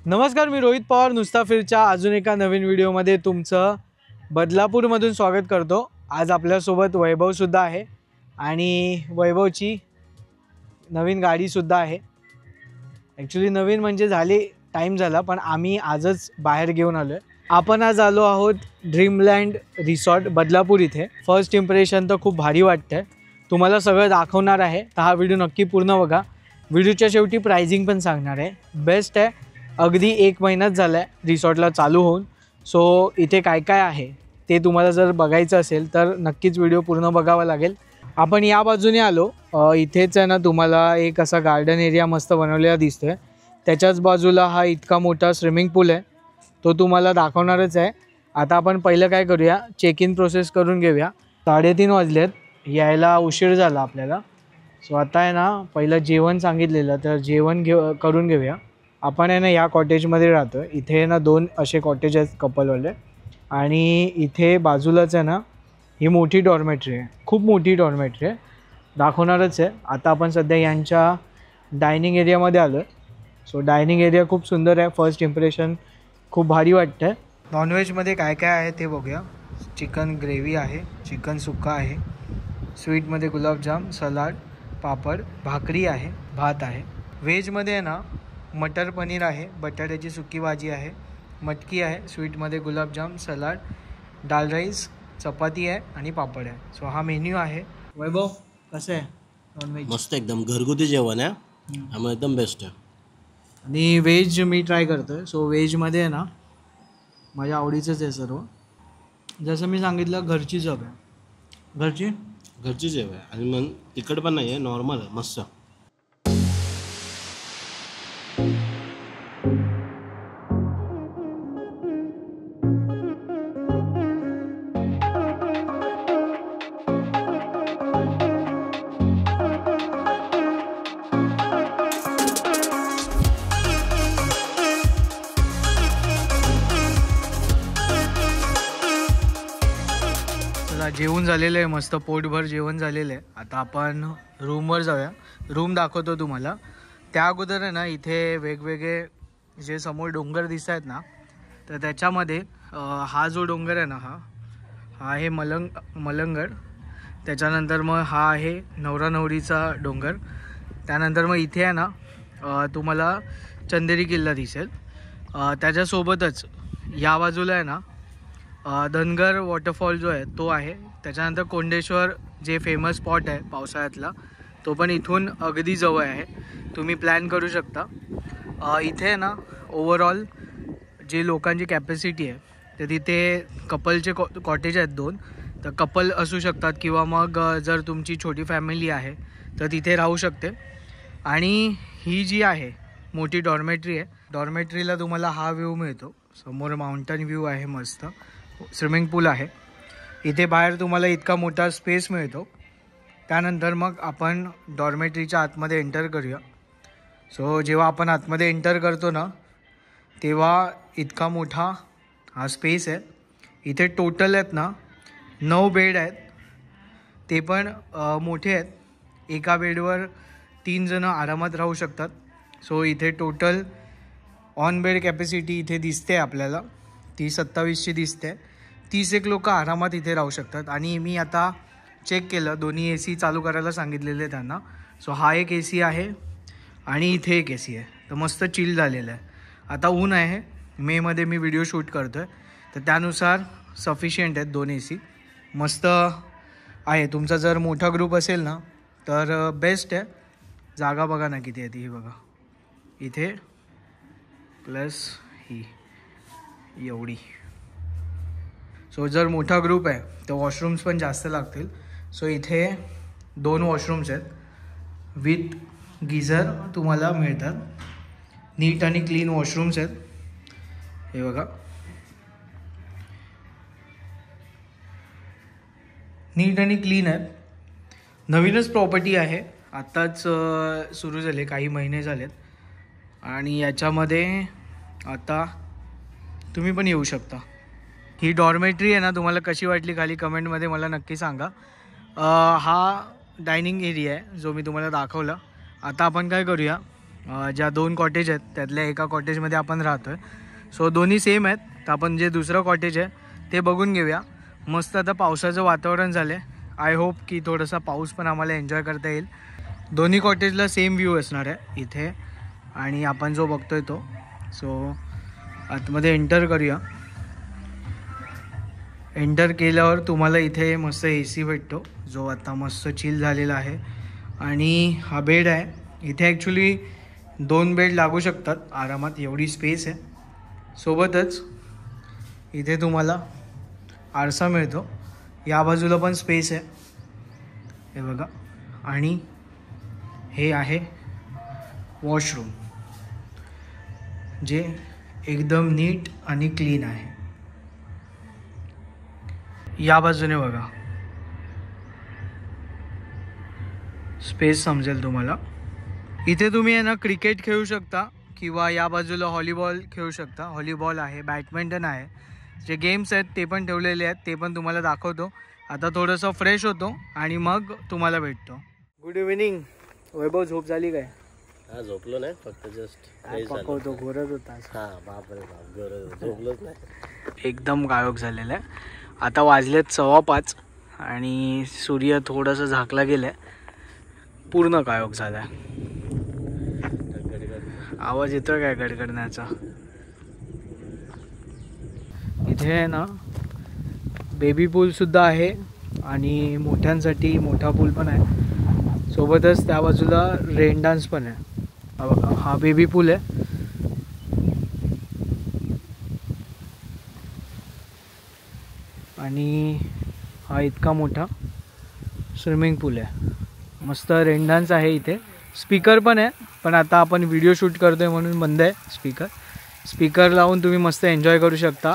नमस्कार, मी रोहित पवार नुस्ताफिरच्या अजून एका नवीन व्हिडिओमध्ये तुमचं बदलापूरमधून स्वागत करतो। आज आपल्यासोबत वैभव सुद्धा आहे आणि वैभवची नवीन गाडी सुद्धा आहे। ॲक्च्युली नवीन म्हणजे झाली टाइम झाला, पण आम्ही आजच बाहेर घेऊन आलोय। आपण आज आलो आहोत ड्रीमलँड रिसॉर्ट बदलापूर इथे। फर्स्ट इम्प्रेशन तर खूप भारी वाटतंय, तुम्हाला सगळं दाखवणार आहे, तर हा व्हिडिओ नक्की पूर्ण बघा। व्हिडिओच्या शेवटी प्राइसिंग पण सांगणार आहे। बेस्ट आहे, अगदी 1 महिनाच झाला आहे रिसॉर्टला चालू होऊन। सो इथे काय काय आहे ते तुम्हाला जर बघायचं असेल तर नक्कीच व्हिडिओ पूर्ण बघावा लागेल। आपण या बाजूने आलो, इथेच आहे ना तुम्हाला एक असा गार्डन एरिया मस्त बनवलेला दिसतोय। त्याच्याच बाजूला हा इतका मोठा स्विमिंग पूल आहे, तो तुम्हाला दाखवणारच आहे। आता आपण पहिलं काय करूया, चेक इन प्रोसेस करून घेऊया। 3:30 वाजलेत, यायला उशीर झाला आपल्याला। सो आता आहे ना पहिलं जेवण सांगितलेलं, तर जेवण करून घेऊया। आपण आहे ना या कॉटेजमध्ये राहतो आहे। इथे ना 2 असे कॉटेज आहेत कपलवाले, आणि इथे बाजूलाच आहे ना ही मोठी डॉर्मेटरी आहे, खूप मोठी डॉर्मेटरी आहे, दाखवणारच आहे। आता आपण सध्या यांच्या डायनिंग एरियामध्ये आलो आहे। सो डायनिंग एरिया खूप सुंदर आहे, फर्स्ट इम्प्रेशन खूप भारी वाटतं आहे। नॉनव्हेजमध्ये काय काय आहे ते बघूया। चिकन ग्रेव्ही आहे, चिकन सुक्का आहे, स्वीटमध्ये गुलाबजाम, सलाड, पापड, भाकरी आहे, भात आहे। व्हेजमध्ये आहे ना मटर पनीर आहे, बटाट्याची सुकी भाजी आहे, मटकी आहे, स्वीटमध्ये गुलाबजाम, सलाड, दाल राईस, चपाती आहे आणि पापड आहे। सो हा मेन्यू आहे। वैभव कसं आहे नॉनव्हेज? मस्त, एकदम घरगुती जेवण आहे, त्यामुळे एकदम बेस्ट आहे। आणि व्हेज मी ट्राय करतोय। सो व्हेजमध्ये आहे ना माझ्या आवडीचंच आहे सर्व, जसं मी सांगितलं घरची चव आहे, घरची जेव आहे। आणि मग तिखट पण नाही आहे, नॉर्मल आहे, मस्त। जेवण झालेलं आहे, मस्त पोटभर जेवण झालेलं आहे। आता आपण रूमवर जाऊया, रूम दाखवतो तुम्हाला। त्या अगोदर आहे ना इथे वेगवेगळे जे समोर डोंगर दिसत आहेत ना, तर त्याच्यामध्ये हा जो डोंगर आहे ना हा आहे मलंगड। त्याच्यानंतर मग हा आहे नवरा नवरीचा डोंगर। त्यानंतर मग इथे आहे ना तुम्हाला चंदेरी किल्ला दिसेल। त्याच्यासोबतच या बाजूला आहे ना धनगर वॉटरफॉल जो आहे तो आहे। त्याच्यानंतर कोंडेश्वर जे फेमस स्पॉट आहे पावसाळ्यातला, तो पण इथून अगदी जवळ आहे, तुम्ही प्लॅन करू शकता। इथे ना ओव्हरऑल जे लोकांची कॅपॅसिटी आहे, तर तिथे कपलचे कॉटेज आहेत 2, तर कपल असू शकतात, किंवा मग जर तुमची छोटी फॅमिली आहे तर तिथे राहू शकते। आणि ही जी आहे मोठी डॉर्मेटरी आहे, डॉर्मेटरीला तुम्हाला हा व्ह्यू मिळतो, समोर माउंटन व्ह्यू आहे, मस्त स्विमिंग पूल आहे। इथे बाहेर तुम्हाला इतका मोठा स्पेस मिळतो। त्यानंतर मग आपण डॉर्मेटरीच्या आतमध्ये एंटर करूया। सो जेव्हा आपण आतमध्ये एंटर करतो ना, तेव्हा इतका मोठा हा स्पेस आहे। इथे टोटल आहेत ना 9 बेड आहेत, ते पण मोठे आहेत। एका बेडवर 3 जण आरामात राहू शकतात। सो इथे टोटल ऑन बेड कॅपॅसिटी इथे दिसते आपल्याला, ती 27ची दिसते। 30 लोक आरामात इथे राहू शकतात। आणि मी आता चेक केलं, दोन्ही AC चालू करायला सांगितलेले त्यांना। सो हा एक AC आहे आणि इथे एक AC आहे, तर मस्त चिल झालेलं आहे। आता ऊन आहे, मेमध्ये मी व्हिडिओ शूट करतो आहे, तर त्यानुसार सफिशियंट आहेत 2 AC। मस्त आहे. तुमचा जर मोठा ग्रुप असेल ना तर बेस्ट आहे. जागा बघा ना किती आहे ती, ही बघा इथे प्लस ही एवढी. सो जर मोठा ग्रुप आहे तर वॉशरूम्स पण जास्त लागतील. सो इथे 2 वॉशरूम्स आहेत विथ गिझर तुम्हाला मिळतात. नीट आणि क्लीन वॉशरूम्स आहेत. हे बघा नीट आणि क्लीन आहेत. नवीनच प्रॉपर्टी आहे, आत्ताच सुरू झाले, काही महिने झालेत. आणि याच्यामध्ये आता तुम्ही पण येऊ शकता. ही डॉर्मेटरी आहे ना, तुम्हाला कशी वाटली खाली कमेंटमध्ये मला नक्की सांगा. हा डायनिंग एरिया आहे जो मी तुम्हाला दाखवला. आता आपण काय करूया, ज्या 2 कॉटेज आहेत त्यातल्या एका कॉटेजमध्ये आपण राहतो आहे. सो दोन्ही सेम आहेत. तर आपण जे दुसरं कॉटेज आहे ते बघून घेऊया. मस्त आता पावसाचं वातावरण झालं आहे. आय होप की थोडासा पाऊस पण आम्हाला एन्जॉय करता येईल. दोन्ही कॉटेजला सेम व्ह्यू असणार आहे इथे आणि आपण जो बघतोय तो. सो आतमध्ये एंटर करूया. एंटर केल्यावर तुम्हाला इथे मस्त AC भेटतो जो आता मस्त चिल झालेला आहे. आणि हा बेड आहे. इथे ॲक्च्युली 2 बेड लागू शकतात आरामात, एवढी स्पेस आहे. सोबतच इथे तुम्हाला आरसा मिळतो. या बाजूला पण स्पेस आहे, हे बघा. आणि हे आहे वॉशरूम जे एकदम नीट आणि क्लीन आहे. या बाजूने बघा स्पेस समजेल तुम्हाला. इथे तुम्ही आहे ना क्रिकेट खेळू शकता किंवा या बाजूला व्हॉलीबॉल खेळू शकता. व्हॉलीबॉल आहे, बॅडमिंटन आहे, जे गेम्स आहेत ते पण ठेवलेले आहेत. ते पण तुम्हाला दाखवतो. आता थोडंसं फ्रेश होतो आणि मग तुम्हाला भेटतो. गुड इव्हिनिंग वैभव. झोप झाली काय? हा झोपलो नाही, फक्त जस्ट पकवतो. घोरत होता. हा बापरे बाप, गरज झोपलोच नाही. एकदम गायब झालेलं आहे. आता वाजलेत 4:15 आणि सूर्य थोडंसं झाकला गेलं आहे, पूर्ण गायब झाला आहे. आवाज येतो काय गडगडण्याचा? इथे आहे ना बेबी पूलसुद्धा आहे आणि मोठ्यांसाठी मोठा पूल पण आहे. सोबतच त्या बाजूला रेन डान्स पण आहे. हा बघा, हा बेबी पूल आहे. आणि हा इतका मोठा स्विमिंग पूल आहे. मस्त रेन डान्स आहे इथे. स्पीकर पण आहे, पण आता आपण व्हिडिओ शूट करतोय म्हणून बंद आहे स्पीकर. स्पीकर लावून तुम्ही मस्त एन्जॉय करू शकता.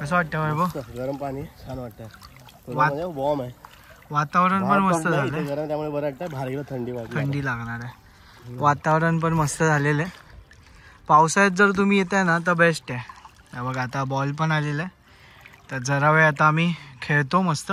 कसं वाटतं वैभव? गरम पाणी छान वाटतं. वॉर्म आहे, वातावरण पण मस्त झालं. गरम त्यामुळे बरं वाटतं. बाहेर थंडी वाटते, थंडी लागणार आहे. वातावरण पण मस्त झालेलं आहे. पावसाळ्यात जर तुम्ही येताय ना तर बेस्ट आहे. बघा आता बॉल पण आलेला आहे, तर जरा वेळ आता आम्ही खेळतो मस्त.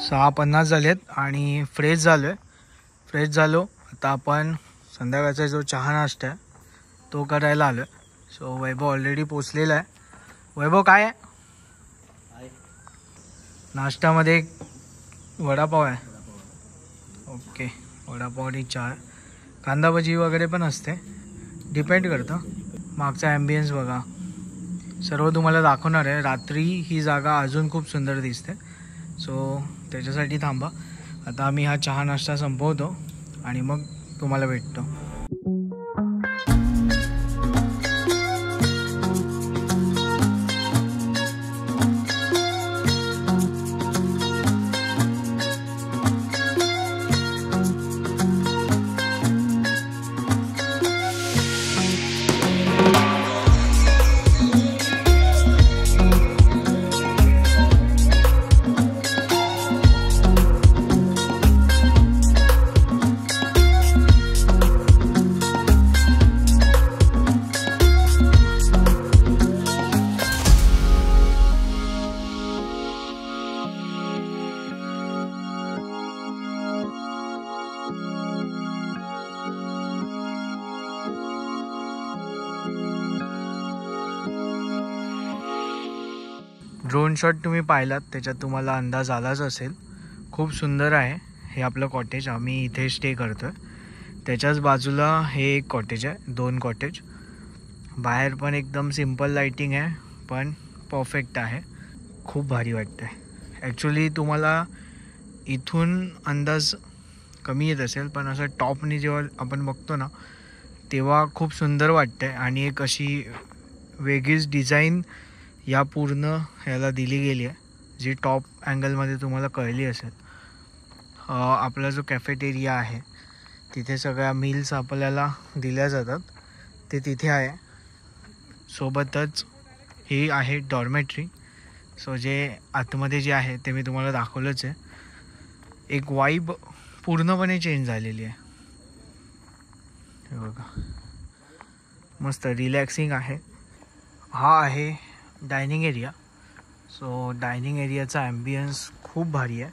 सहा 50 झालेत आणि फ्रेश झालो. आता आपण संध्याकाळचा जो चहा नाश्ता आहे तो करायला आलो आहे. सो वैभव ऑलरेडी पोचलेला आहे. वैभव काय आहे नाश्त्यामध्ये? वडापाव आहे. ओके, वडापाव आणि चहा, कांदा भजी वगैरे पण असते, डिपेंड करतं. मागचा ॲम्बियन्स बघा, सर्व तुम्हाला दाखवणार आहे. रात्री ही जागा अजून खूप सुंदर दिसते. सो त्याच्यासाठी थांबा. आता आम्ही हा चहा नाश्ता संपवतो आणि मग तुम्हाला भेटतो. ड्रोन शॉट तुम्ही पाहिलात, त्याच्यात तुम्हाला अंदाज आलाच असेल. खूप सुंदर आहे हे आपलं कॉटेज. आम्ही इथे स्टे करतो आहे. त्याच्याच बाजूला हे एक कॉटेज आहे, 2 कॉटेज. बाहेर पण एकदम सिम्पल लाईटिंग आहे, पण परफेक्ट आहे. खूप भारी वाटतं आहे. ॲक्च्युली तुम्हाला इथून अंदाज कमी येत असेल, पण असं टॉपनी जेव्हा आपण बघतो ना, तेव्हा खूप सुंदर वाटतं आहे. आणि एक अशी वेगळीच डिझाईन या पूर्ण ह्याला दिली गेली आहे, जी टॉप अँगलमध्ये तुम्हाला कळली असेल. आपला जो कॅफेटेरिया आहे, तिथे सगळ्या मील्स आपल्याला दिल्या जातात, ते तिथे आहे. सोबतच ही आहे डॉर्मेट्री. सो जे आतमध्ये जे आहे ते मी तुम्हाला दाखवलंच आहे. एक वाईब पूर्णपणे चेंज झालेली आहे. हे बघा, मस्त रिलॅक्सिंग आहे. हा आहे डायनिंग एरिया. सो डायनिंग एरियाचा ॲम्बियन्स खूप भारी आहे.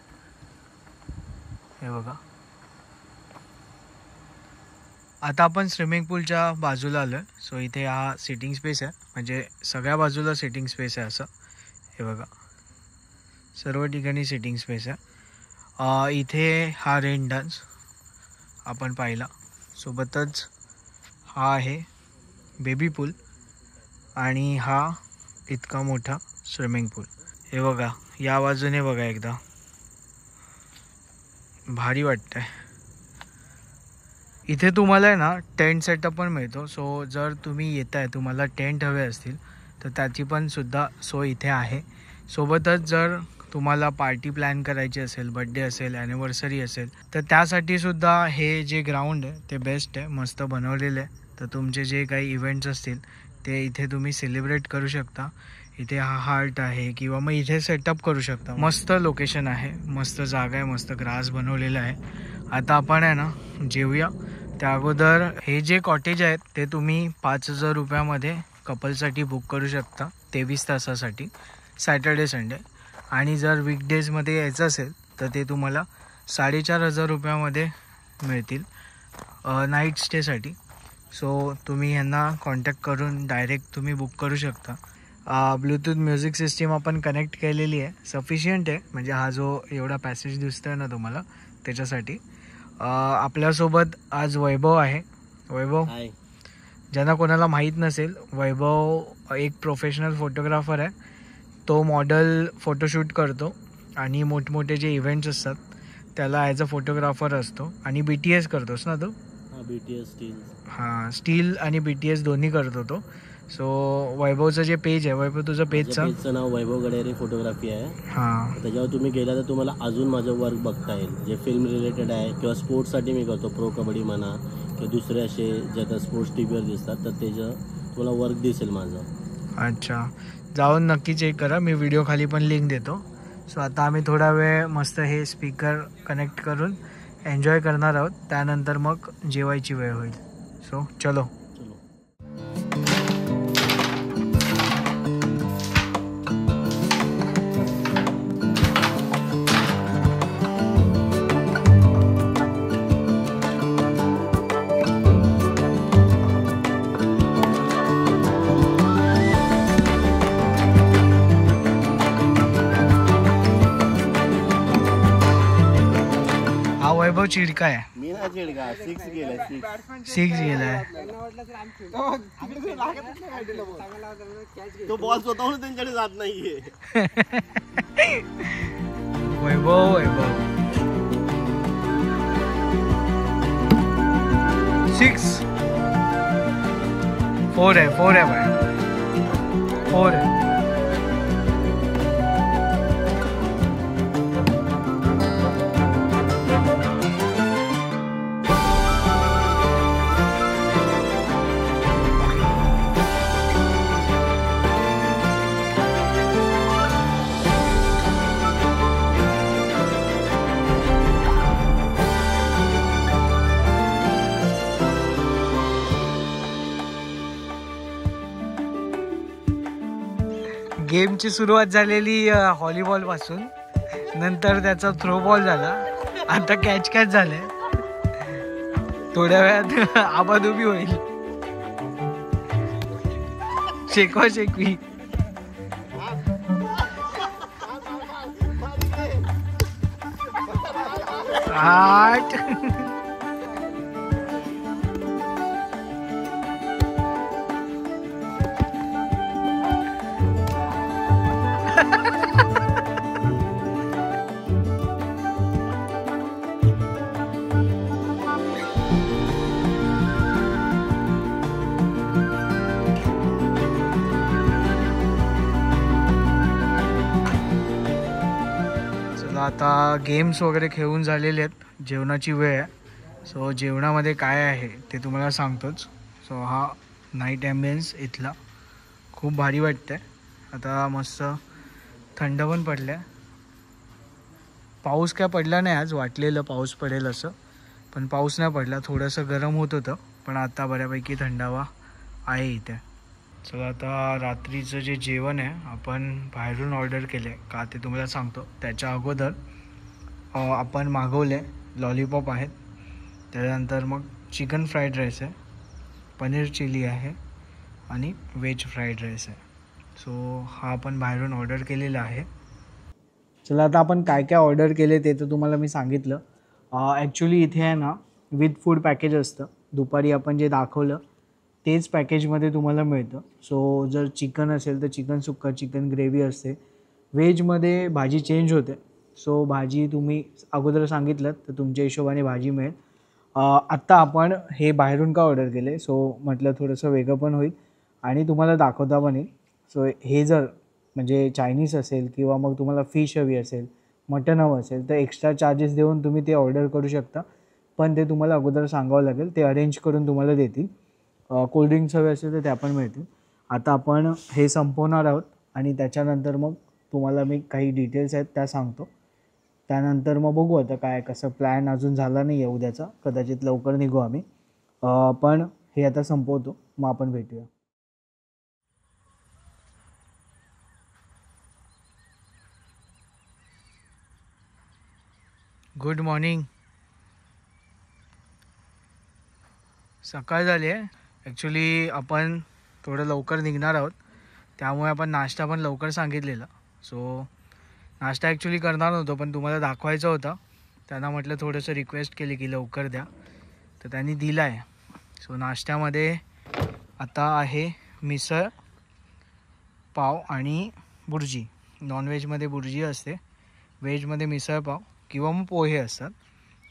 हे बघा. आता आपण स्विमिंग पूलच्या बाजूला आलो आहे. सो इथे हा सिटिंग स्पेस आहे, म्हणजे सगळ्या बाजूला सिटिंग स्पेस आहे असं. हे बघा, सर्व ठिकाणी सिटिंग स्पेस आहे. इथे हा रेन डान्स आपण पाहिला. सोबतच हा आहे बेबी पूल आणि हा इतका मोठा स्विमिंग पूल. हे बघा, या बाजूने बघा एकदा, भारी वाटतं आहे. इथे तुम्हाला आहे ना टेंट सेटअप पण मिळतो. सो जर तुम्ही येत आहे, तुम्हाला टेंट हवे असतील तर त्याची पण सुद्धा सोय इथे आहे. सोबतच जर तुम्हाला पार्टी प्लॅन करायची असेल, बड्डे असेल, ॲनिव्हर्सरी असेल, तर त्यासाठी सुद्धा हे जे ग्राउंड आहे ते बेस्ट आहे, मस्त बनवलेलं आहे. तर तुमचे जे काही इव्हेंट्स असतील ते इथे तुम्ही सेलिब्रेट करू शकता. इथे हा हार्ट आहे किंवा मग इथे सेटअप करू शकता. मस्त लोकेशन आहे, मस्त जागा आहे, मस्त ग्रास बनवलेला आहे. आता आपण आहे ना जेवूया. त्या अगोदर हे जे कॉटेज आहेत ते तुम्ही 5,000 रुपयामध्ये कपलसाठी बुक करू शकता 23 तासासाठी, सॅटर्डे संडे. आणि जर वीकडेजमध्ये यायचं असेल तर ते तुम्हाला 4,500 रुपयामध्ये मिळतील नाईट स्टेसाठी. सो तुम्ही यांना कॉन्टॅक्ट करून डायरेक्ट तुम्ही बुक करू शकता. ब्लूटूथ म्युझिक सिस्टीम आपण कनेक्ट केलेली आहे, सफिशियंट आहे. म्हणजे हा जो एवढा पॅसेज दिसतो आहे ना तुम्हाला, त्याच्यासाठी. आपल्यासोबत आज वैभव आहे. वैभव, ज्यांना कोणाला माहीत नसेल, वैभव एक प्रोफेशनल फोटोग्राफर आहे. तो मॉडेल फोटोशूट करतो आणि मोठमोठे जे इव्हेंट्स असतात त्याला ॲज अ फोटोग्राफर असतो. आणि BTS करतोस ना तू? BTS steel. हां, स्टील आणि BTS दोन्ही करतो तो. सो वैभवचं जे पेज आहे, वैभव तुझं पेजचं नाव वैभव गडेरे फोटोग्राफी आहे. हां, त्याच्यावर तुम्ही गेला तर तुम्हाला अजून माझं वर्क बघता येईल, जे फिल्म रिलेटेड आहे किंवा स्पोर्ट्ससाठी मी करतो. प्रो कबड्डी म्हणा किंवा दुसरे असे जे आता स्पोर्ट्स टीव्हीवर दिसतात, तर त्याचं तुम्हाला वर्क दिसेल माझं. अच्छा, जाऊन नक्की चेक करा. मी व्हिडिओ खाली पण लिंक देतो. सो आता आम्ही थोडा वेळ मस्त हे स्पीकर कनेक्ट करून एन्जॉय करणार आहोत. त्यानंतर मग जेवायची वेळ होईल. सो चलो. वैभव चिडका आहे. मी बिना चिडका 6 गेलाय 6 गेलाय. तो बॉल स्वतःहून त्यांच्याकडे जात नाहीये. वैभव 6 4 है भाई 4 है. गेमची सुरुवात झालेली व्हॉलीबॉल पासून, नंतर त्याचा थ्रोबॉल झाला, आता कॅच झाले. थोड्या वेळात आबाधुबी होईल. शेकवा शेकवी. आठ. आता गेम्स वगैरे खेळून झालेले आहेत, जेवणाची वेळ आहे. सो जेवणामध्ये काय आहे ते तुम्हाला सांगतोच. सो हा नाईट ॲम्बियन्स इथला खूप भारी वाटतं आहे. आता मस्त थंड पण पडलं आहे. पाऊस काय पडला नाही आज, वाटलेलं पाऊस पडेल असं, पण पाऊस नाही पडला. थोडंसं गरम होत होतं, पण आता बऱ्यापैकी थंडावा आहे इथे. चला आता रात्रीचं जे जेवण आहे आपण बाहेरून ऑर्डर केलं आहे का ते तुम्हाला सांगतो. त्याच्या अगोदर आपण मागवले लॉलीपॉप आहेत, त्याच्यानंतर मग चिकन फ्राईड राईस आहे, पनीर चिली आहे आणि व्हेज फ्राईड राईस आहे. सो हा आपण बाहेरून ऑर्डर केलेला आहे. चला आता आपण काय काय ऑर्डर केले ते तर तुम्हाला मी सांगितलं. ॲक्च्युली इथे आहे ना विथ फूड पॅकेज असतं. दुपारी आपण जे दाखवलं तेच पॅकेजमध्ये तुम्हाला मिळतं. सो जर चिकन असेल तर चिकन सुक्का, चिकन ग्रेव्ही असते. व्हेजमध्ये भाजी चेंज होते. सो भाजी तुम्ही अगोदर सांगितलं तर तुमच्या हिशोबाने भाजी मिळेल. आत्ता आपण हे बाहेरून का ऑर्डर केले, सो म्हटलं थोडंसं वेगळं पण होईल आणि तुम्हाला दाखवता पण येईल. सो हे जर म्हणजे चायनीज असेल किंवा मग तुम्हाला फिश हवी असेल, मटन हवं असेल तर एक्स्ट्रा चार्जेस देऊन तुम्ही ते ऑर्डर करू शकता. पण ते तुम्हाला अगोदर सांगावं लागेल, ते अरेंज करून तुम्हाला देतील. कोल्ड्रिंक्स हवे असेल तर त्या पण मिळतील. आता आपण हे संपवणार आहोत आणि त्याच्यानंतर मग तुम्हाला मी काही डिटेल्स आहेत त्या सांगतो. त्यानंतर मग बघू आता काय कसं. प्लॅन अजून झाला नाही आहे उद्याचा, कदाचित लवकर निघू आम्ही. पण हे आता संपवतो, मग आपण भेटूया. Good morning. सकाळ झाली आहे. ॲक्च्युली आपण थोडं लवकर निघणार आहोत, त्यामुळे आपण नाश्ता पण लवकर सांगितलेला. सो नाश्ता ॲक्च्युली करणार नव्हतो, पण तुम्हाला दाखवायचा होता. त्यांना म्हटलं थोडंसं रिक्वेस्ट केली की लवकर द्या, तर त्यांनी दिला आहे. सो नाश्त्यामध्ये आता आहे मिसळ पाव आणि बुर्जी. नॉनव्हेजमध्ये बुर्जी असते, व्हेजमध्ये मिसळ पाव किंवा मग पोहे असतात.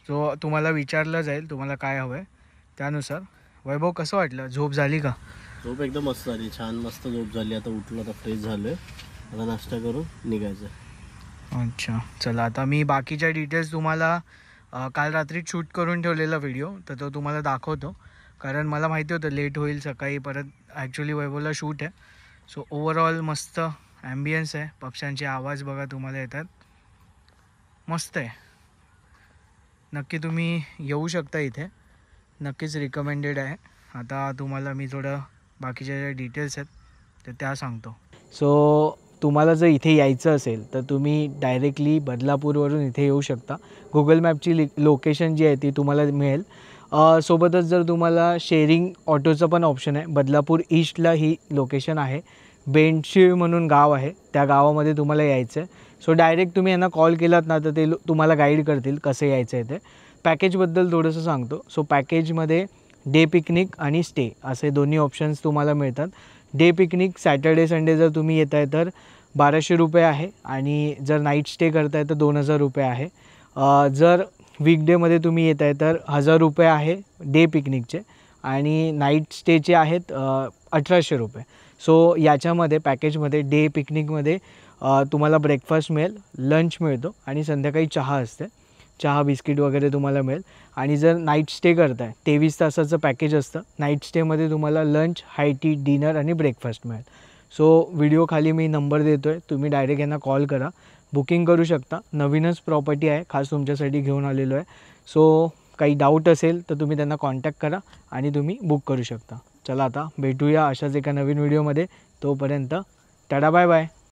सो तुम्हाला विचारलं जाईल तुम्हाला काय हवं आहे त्यानुसार. वैभव कसं वाटलं, झोप झाली का? झोप एकदम मस्त झाली, छान मस्त झोप झाली. आता उठलो, आता फ्रेश झालो आहे, आता नाश्ता करून निघायचं. अच्छा चला, आता मी बाकीच्या डिटेल्स तुम्हाला काल रात्री शूट करून ठेवलेला व्हिडिओ तर तो तुम्हाला दाखवतो. कारण मला माहिती होतं लेट होईल सकाळी परत. ॲक्च्युली वैभवला शूट आहे. सो ओव्हरऑल मस्त ॲम्बियन्स आहे. पक्ष्यांचे आवाज बघा तुम्हाला येतात, मस्त आहे. नक्की तुम्ही येऊ शकता इथे, नक्कीच रिकमेंडेड आहे. आता तुम्हाला मी थोडं बाकीच्या ज्या डिटेल्स आहेत तर त्या सांगतो. सो तुम्हाला जर इथे यायचं असेल तर तुम्ही डायरेक्टली बदलापूरवरून इथे येऊ शकता. गुगल मॅपची लोकेशन जी आहे ती तुम्हाला मिळेल. सोबतच जर तुम्हाला शेअरिंग ऑटोचं पण ऑप्शन आहे. बदलापूर ईस्टला ही लोकेशन आहे. बेंडशीळ म्हणून गाव आहे, त्या गावामध्ये तुम्हाला यायचं आहे. सो डायरेक्ट तुम्ही यांना कॉल केलात ना तर ते तुम्हाला गाईड करतील कसं यायचं आहे ते. पॅकेजबद्दल थोडंसं सांगतो. सो पॅकेजमध्ये डे पिकनिक आणि स्टे असे दोन्ही ऑप्शन्स तुम्हाला मिळतात. डे पिकनिक सॅटर्डे संडे जर तुम्ही येत आहे तर 1200 रुपये आहे आणि जर नाईट स्टे करताय तर 2000 रुपये आहे. जर वीकडेमध्ये तुम्ही येत आहे तर 1000 रुपये आहे डे पिकनिकचे आणि नाईट स्टेचे आहेत 1800 रुपये. सो याच्यामध्ये पॅकेजमध्ये डे पिकनिकमध्ये तुम्हाला ब्रेकफास्ट मिळेल, लंच मिळतो आणि संध्याकाळी चहा असते, चहा बिस्किट वगैरे तुम्हाला मिळेल. आणि जर नाईट स्टे करताय 23 तासाचं पॅकेज असतं. नाईट स्टेमध्ये तुम्हाला लंच, हाय टी, डिनर आणि ब्रेकफास्ट मिळेल. सो व्हिडिओ खाली मी नंबर देतो आहे, तुम्ही डायरेक्ट यांना कॉल करा, बुकिंग करू शकता. नवीनच प्रॉपर्टी आहे, खास तुमच्यासाठी घेऊन आलेलो आहे. सो काही डाऊट असेल तर तुम्ही त्यांना कॉन्टॅक्ट करा आणि तुम्ही बुक करू शकता. चला आता भेटूया अशाच एका नवीन व्हिडिओमध्ये. तोपर्यंत टाटा बाय बाय.